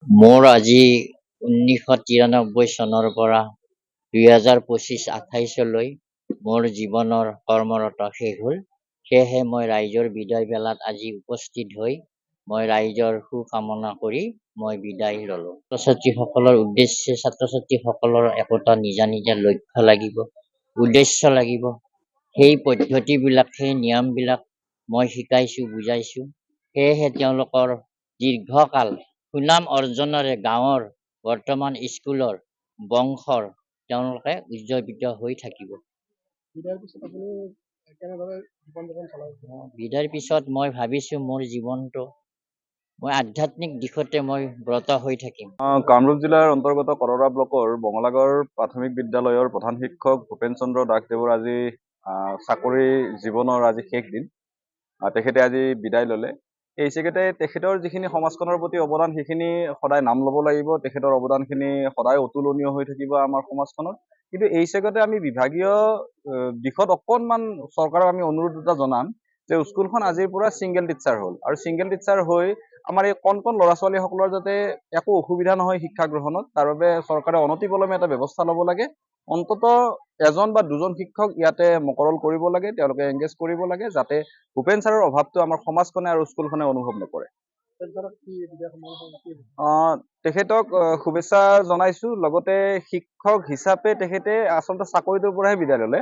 মোৰ আজি 1993 চনৰ পৰা 2025-28লৈ মোৰ জীৱনৰ কৰ্মৰত শেষ হ'ল। সেয়েহে মই ৰাইজৰ বিদায় বেলাত আজি উপস্থিত হৈ মই ৰাইজৰ সুকামনা কৰি মই বিদায় ল'লোঁ। ছাত্ৰ-ছাত্ৰীসকলৰ উদ্দেশ্যে ছাত্ৰ-ছাত্ৰীসকলৰ একোটা নিজা নিজা লক্ষ্য লাগিব, উদ্দেশ্য লাগিব। সেই পদ্ধতিবিলাক, সেই নিয়মবিলাক মই শিকাইছোঁ, বুজাইছোঁ। সেয়েহে তেওঁলোকৰ দীৰ্ঘকাল সুনাম অৰ্জনেৰে গাঁৱৰ বৰ্তমান স্কুলৰ বংশৰ তেওঁলোকে উজ্জীৱিত হৈ থাকিব। বিদায়ৰ পিছত মই ভাবিছোঁ মোৰ জীৱনটো মই আধ্যাত্মিক দিশতে মই ব্ৰত হৈ থাকিম। কামৰূপ জিলাৰ অন্তৰ্গত কৰৰা ব্লকৰ বঙলাগড় প্ৰাথমিক বিদ্যালয়ৰ প্ৰধান শিক্ষক ভূপেন চন্দ্ৰ দাসদেৱৰ আজি চাকৰি জীৱনৰ আজি শেষ দিন। তেখেতে আজি বিদায় ল'লে। এই হিচাপে তেখেতৰ যিখিনি সমাজখনৰ প্ৰতি অৱদান সেইখিনি সদায় নাম ল'ব লাগিব। তেখেতৰ অৱদানখিনি সদায় অতুলনীয় হৈ থাকিব আমাৰ সমাজখনত। কিন্তু এই হিচাপে আমি বিভাগীয় দিশত অকণমান চৰকাৰক আমি অনুৰোধ এটা জনাম যে স্কুলখন আজিৰ পৰা ছিংগল টিচাৰ হ'ল, আৰু ছিংগল টিচাৰ হৈ আমাৰ এই কণ কণ ল'ৰা ছোৱালীসকলৰ যাতে একো অসুবিধা নহয় শিক্ষা গ্ৰহণত, তাৰ বাবে চৰকাৰে অনতিপলমে এটা ব্যৱস্থা ল'ব লাগে। অন্তত এজন বা দুজন শিক্ষক ইয়াতে মকৰল কৰিব লাগে, তেওঁলোকে এংগেজ কৰিব লাগে, যাতে ভূপেন ছাৰৰ অভাৱটো আমাৰ সমাজখনে আৰু স্কুলখনে অনুভৱ নকৰে। তেখেতক শুভেচ্ছা জনাইছোঁ। লগতে শিক্ষক হিচাপে তেখেতে আচলতে চাকৰিটোৰ পৰাহে বিদায় ল'লে।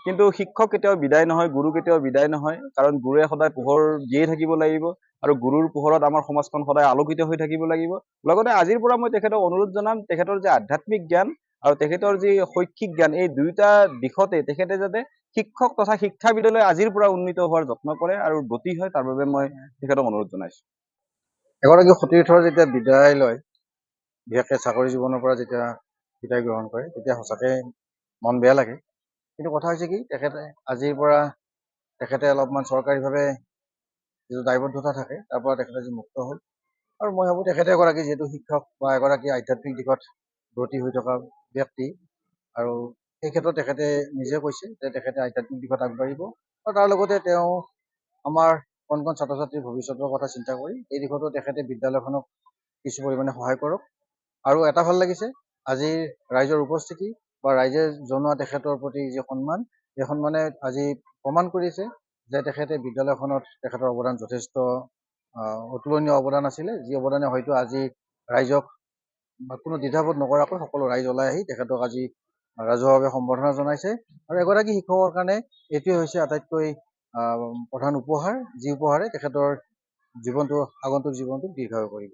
কিন্তু শিক্ষক কেতিয়াও বিদায় নহয়, গুৰু কেতিয়াও বিদায় নহয়, কাৰণ গুৰুৱে সদায় পোহৰ দিয়ে থাকিব লাগিব, আৰু গুৰুৰ পোহৰত আমাৰ সমাজখন সদায় আলোকিত হৈ থাকিব লাগিব। লগতে আজিৰ পৰা মই তেখেতক অনুৰোধ জনাম, তেখেতৰ যে আধ্যাত্মিক জ্ঞান আৰু তেখেতৰ যি শৈক্ষিক জ্ঞান, এই দুয়োটা দিশতে তেখেতে যাতে শিক্ষক তথা শিক্ষাবিদলৈ আজিৰ পৰা উন্নীত হোৱাৰ যত্ন কৰে আৰু ব্ৰতী হয়, তাৰ বাবে মই তেখেতক অনুৰোধ জনাইছোঁ। এগৰাকী সতীৰ্থৰ যেতিয়া বিদায় লয়, বিশেষকৈ চাকৰি জীৱনৰ পৰা যেতিয়া বিদায় গ্ৰহণ কৰে, তেতিয়া সঁচাকৈ মন বেয়া লাগে। কিন্তু কথা হৈছে কি, তেখেতে আজিৰ পৰা তেখেতে অলপমান চৰকাৰীভাৱে যিটো দায়বদ্ধতা থাকে তাৰ পৰা তেখেতে আজি মুক্ত হ'ল। আৰু মই ভাবোঁ তেখেতে এগৰাকী যিহেতু শিক্ষক বা এগৰাকী আধ্যাত্মিক দিশত ব্ৰতী হৈ থকা ব্যক্তি, আৰু সেই ক্ষেত্ৰত তেখেতে নিজে কৈছে যে তেখেতে আধ্যাত্মিক দিশত আগবাঢ়িব, আৰু তাৰ লগতে তেওঁ আমাৰ কণ কণ ছাত্ৰ ছাত্ৰীৰ ভৱিষ্যতৰ কথা চিন্তা কৰি এই দিশতো তেখেতে বিদ্যালয়খনক কিছু পৰিমাণে সহায় কৰক। আৰু এটা ভাল লাগিছে, আজিৰ ৰাইজৰ উপস্থিতি বা ৰাইজে জনোৱা তেখেতৰ প্ৰতি যি সন্মান, এই সন্মানে আজি প্ৰমাণ কৰিছে যে তেখেতে বিদ্যালয়খনত তেখেতৰ অৱদান যথেষ্ট অতুলনীয় অৱদান আছিলে, যি অৱদানে হয়তো আজি ৰাইজক কোনো দ্বিধাবোধ নকৰাকৈ সকলো ৰাইজ ওলাই আহি তেখেতক আজি ৰাজহুৱাভাৱে সম্বৰ্ধনা জনাইছে। আৰু এগৰাকী শিক্ষকৰ কাৰণে এইটোৱে হৈছে আটাইতকৈ প্ৰধান উপহাৰ, যি উপহাৰে তেখেতৰ জীৱনটো আগন্তুক জীৱনটো দীৰ্ঘায়ু কৰিব।